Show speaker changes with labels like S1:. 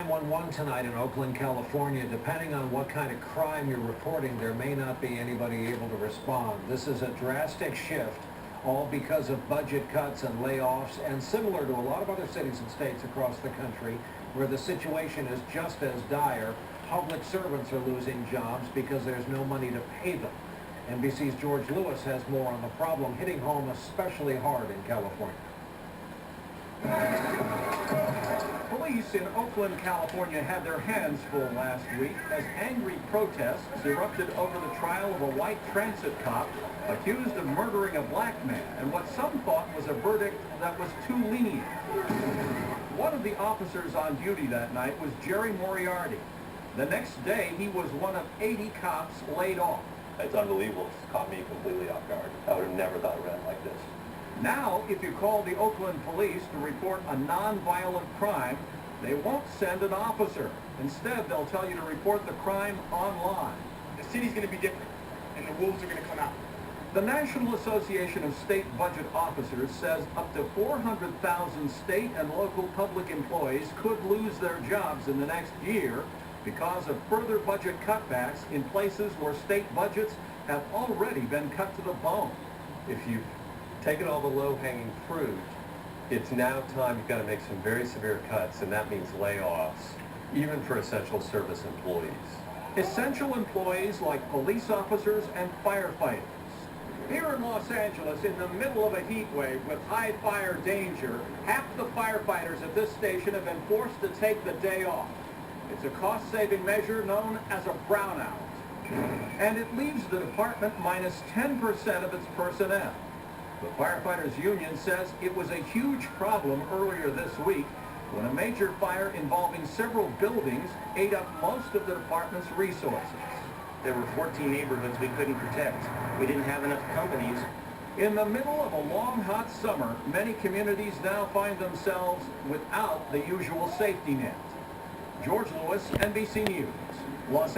S1: 911 tonight in Oakland, California. Depending on what kind of crime you're reporting, there may not be anybody able to respond. This is a drastic shift, all because of budget cuts and layoffs, and similar to a lot of other cities and states across the country where the situation is just as dire. Public servants are losing jobs because there's no money to pay them. NBC's George Lewis has more on the problem hitting home especially hard in California.
S2: Police in Oakland, California had their hands full last week as angry protests erupted over the trial of a white transit cop accused of murdering a black man and what some thought was a verdict that was too lenient. One of the officers on duty that night was Jerry Moriarty. The next day, he was one of 80 cops laid off.
S3: It's unbelievable. It's caught me completely off guard. I would have never thought it would end like this.
S2: Now, if you call the Oakland police to report a non-violent crime, they won't send an officer. Instead, they'll tell you to report the crime online.
S4: The city's going to be different, and the wolves are going to come out.
S2: The National Association of State Budget Officers says up to 400,000 state and local public employees could lose their jobs in the next year because of further budget cutbacks in places where state budgets have already been cut to the bone.
S3: If you've taken all the low-hanging fruit, it's now time you've got to make some very severe cuts, and that means layoffs, even for essential service employees.
S2: Essential employees like police officers and firefighters. Here in Los Angeles, in the middle of a heat wave with high fire danger, half the firefighters at this station have been forced to take the day off. It's a cost-saving measure known as a brownout. And it leaves the department minus 10% of its personnel. The firefighters union says it was a huge problem earlier this week when a major fire involving several buildings ate up most of the department's resources.
S4: There were 14 neighborhoods we couldn't protect. We didn't have enough companies.
S2: In the middle of a long, hot summer, many communities now find themselves without the usual safety net. George Lewis, NBC News, Los Angeles.